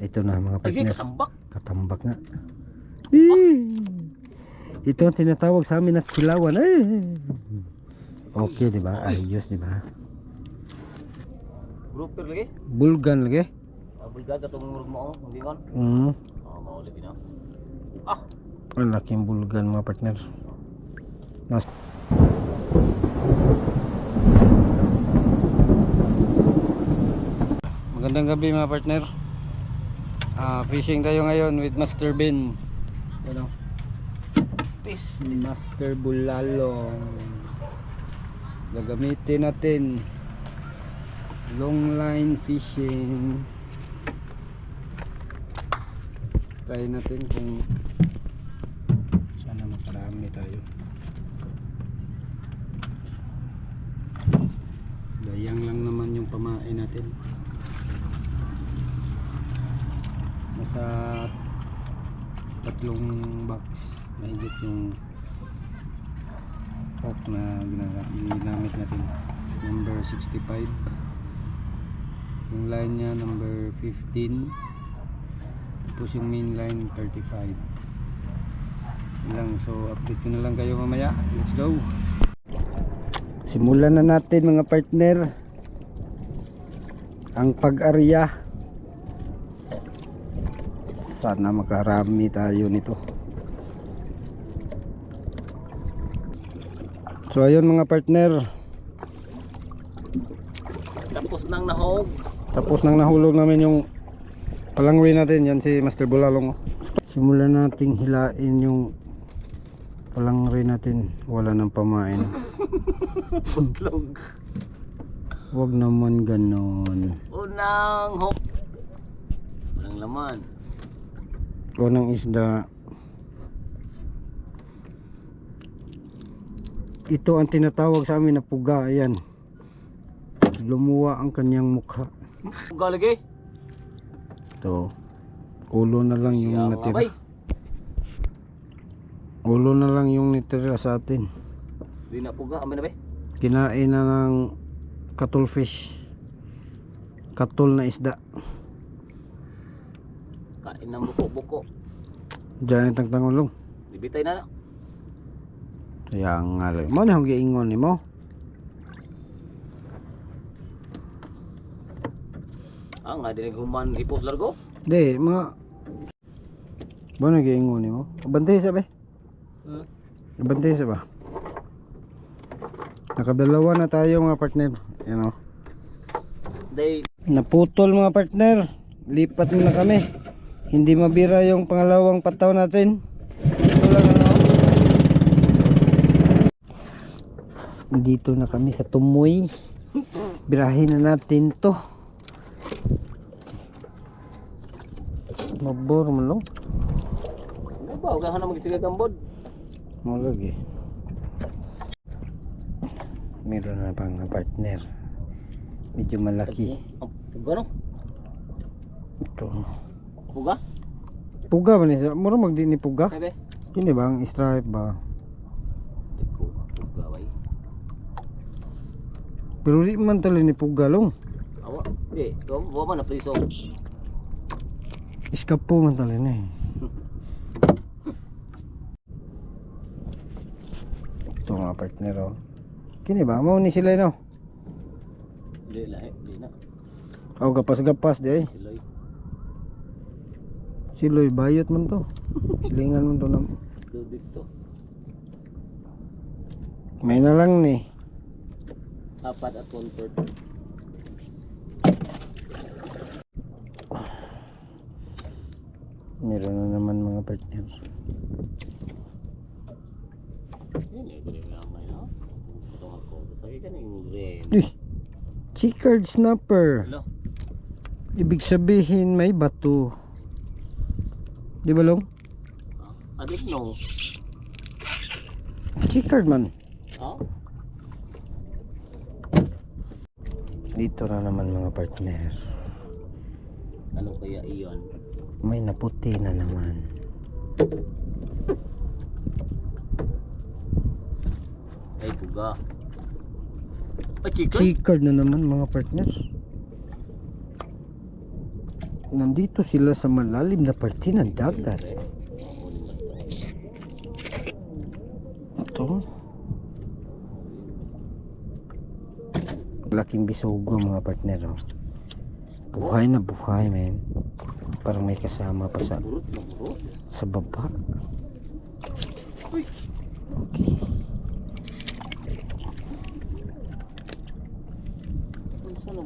ito na mga Ay, partner. katambak. Katambak nga. Ito ang tinatawag sa amin na kilawan. Okay, di ba? Ayos, di ba? Grouper lagi. Bulgan lagi. Bulgad katong murag mo hindi ngon. Mao lagi na. Ang laking bulgan mga partner. Magandang gabi mga partner. Fishing tayo ngayon with Master Ben. Ano? Fish. Master Bulalong. Gagamitin natin long line fishing. Try natin kung sana makarami tayo. Dayang lang naman yung pamain natin. Nasa 3 box mahigit yung hook na ginamit natin. Number 65, yung line nya number 15, tapos yung main line 35 lang. So update ko na lang kayo mamaya. Let's go. Simulan na natin mga partner ang pag-arya. Sana makarami tayo nito. So ayun mga partner, tapos nang nahulog namin yung palangwi natin. Yan si Master Bulalong. Simulan nating hilain yung palangwi natin. Wala nang pamain. Putlog. Wag naman ganon. Unang hook. Walang laman. Unang isda. Ito ang tinatawag sa amin na puga. Ayan, lumuwa ang kanyang mukha. Puga lagi. Ito, ulo na lang yung Siyang natira. abay. Ulo na lang yung natira sa atin. Di na puga, amin na ba? Kinain na ng cuttlefish. Katul na isda. Kain ng buko-buko. Diyan itang tangulong. Bibitay na na. Kaya nga lang. Mo na akong giingon ni mo. Nga dinig human hipos largo. Di, mga mo na giingon ni mo. Abantay sa ba? Abantay sa ba? Nakadalawa na tayo mga partner. Yan o. Naputol mga partner. Lipat muna kami. Hindi mabira yung pangalawang pataw natin. Ito lang ano. Dito na kami sa Tumoy. Birahin na natin to. Mabor mo lang. Ano ba? Huwag na magsisigay gambod. Malagi. Meron na pang partner. Medyo malaki. Puga no? Ito. Puga? Puga ba niya? Mura magdi ni puga? Sabi? Kini ba ang stripe ba? Puga bay. Pero di man tali ni puga long. Awa. Di. Huwag man na priso. Iskapo man tali na eh. Ito mga partner oh. Kini ba? Mau ni sila no? Di lahi. Di na. Aw gapas-gapas di ay. Siloy. Siloy bayot man to. Silingan man to na. Dudik to. May na lang ni. 4 at 1/4. Meron na naman mga partner. Ini ko rin lamay na. Ito ako. Sabi ka na yung rin. Chicard snapper. Hello? Ibig sabihin may bato. Di ba long? Adik no. Chicard man. Oh? Dito na naman mga partner. Ano kaya iyon? May naputi na naman. Ay puga. Ay chicken? Chicard na naman mga partner. nandito sila sa malalim na parte ng dagat. Ito. Laking bisugo mga partner. Oh. Buhay na buhay, men. Parang may kasama pa sa baba. Okay.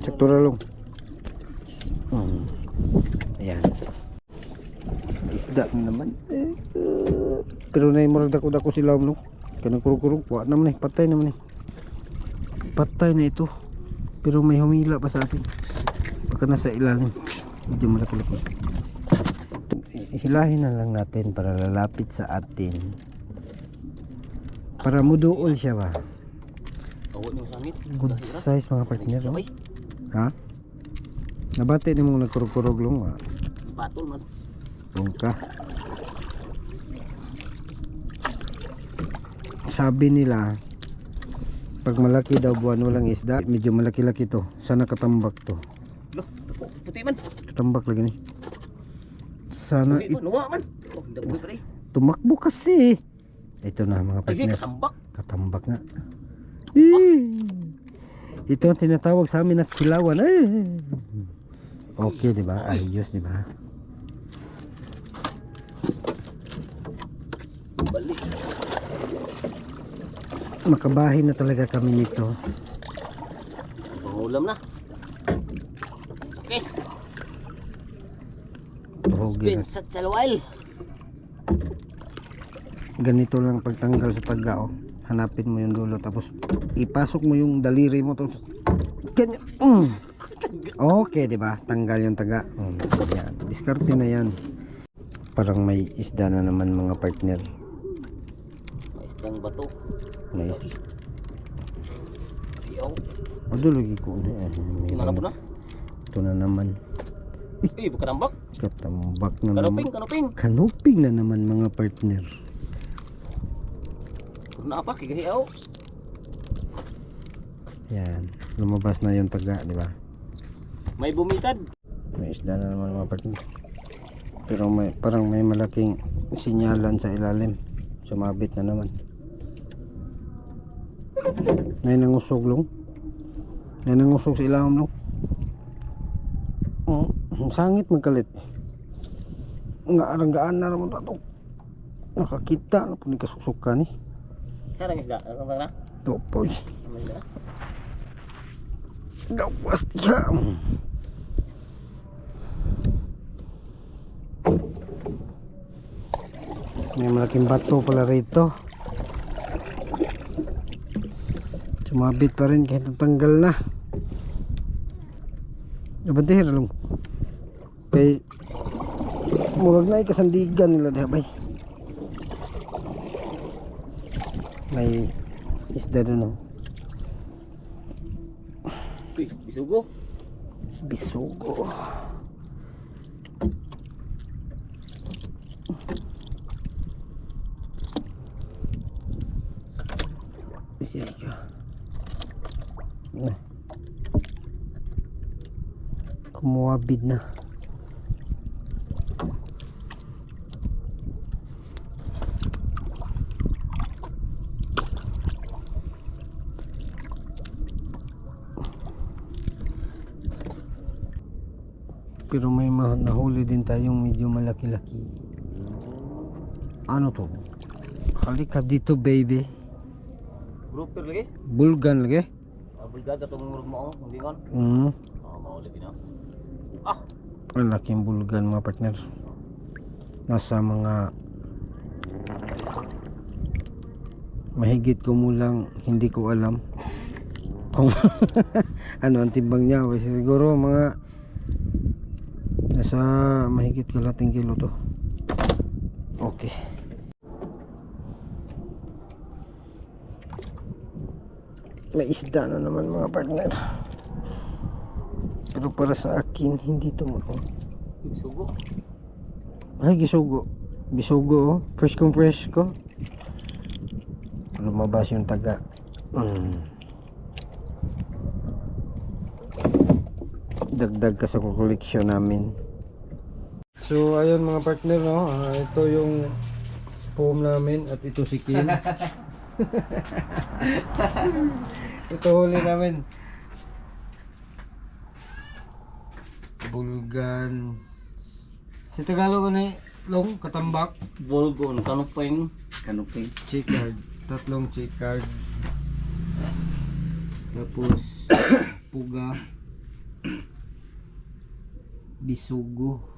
Sektora lang. Ayan. Isda na naman. Pero na yung marag dako-dako sila no. Kanang kurug-kurug. Wa naman eh. Patay naman eh. Patay na ito. Pero may humila pa sa atin. Baka nasa ilalim. Medyo malaki-laki. Hilahin na lang natin para lalapit sa atin. Para muduol siya ba? Good size mga partner. No? Ha? Nabati ni mong nagkurog-kurog lang ha? Patol man. Tungka. Sabi nila pag malaki daw buwan walang isda, medyo malaki-laki to. Sana katambak to. Loh, puti man. Katambak lagi ni. Sana Nuwa man. Oh, dagoy pa rin. tumakbo kasi. Ito na mga Ay, partner. katambak. Katambak nga. Ito ang tinatawag sa amin na kilawan. Okay, di ba? Ayos, di ba? Balik. Makabahin na talaga kami nito. Pangulam na. Okay. Tuhogin Spin na. sa chalwal. Ganito lang pagtanggal sa taga, oh. Hanapin mo yung dulo tapos ipasok mo yung daliri mo tapos ganyan. Okay, di ba? Tanggal yung taga. Yan. Diskarte na yan. Parang may isda na naman mga partner. May isdang bato. May isda. Ayaw. Lagi ko. Tingnan po na. Ito na naman. Eh, katambak. Katambak na Kanuping, naman. kanuping. Kanuping na naman mga partner. Puro na apa, kigahiyaw. Yan. Lumabas na yung taga, di ba? May bumitad. May isda na naman mga partner. Pero may, parang may malaking sinyalan sa ilalim. Sumabit na naman. May nangusog lang. May nangusog sa ilalim lang. Ang sangit magkalit. Nga aranggaan na naman ito. Nakakita na po ni kasusukan eh. Sarang isda. Ano ba na? Ito po eh. Ano isda? Gawas niya. May malaking bato pala rito. Sumabit pa rin kahit natanggal na. Abantihir lang. Kay murag na ikasandigan nila diha bay. May isda doon oh. Uy, bisugo. Bisugo. Na. Kumuwabid na. Pero may nahuli din tayong medyo malaki-laki. Ano to? Halika dito baby. Grouper lagi. Bulgan lagi. Bulgad atong murag mo ang dingon. Maulit din. Ang laking bulgan mga partner. Nasa mga mahigit kumulang, hindi ko alam kung ano ang timbang niya. Siguro mga nasa mahigit kalating kilo to. Okay. May isda na naman mga partner. Pero para sa akin hindi to Bisugo. ay gisugo. Bisugo oh. Fresh kong fresh ko. Lumabas yung taga. Dagdag ka sa koleksyon namin. So ayun mga partner no, ito yung foam namin at ito si Kim. Ito huli namin. Bulgan. Sa Tagalog ano long katambak, Bulgon, kanuping. Kanuping. chicard, tatlong chicard. Tapos puga, bisugo.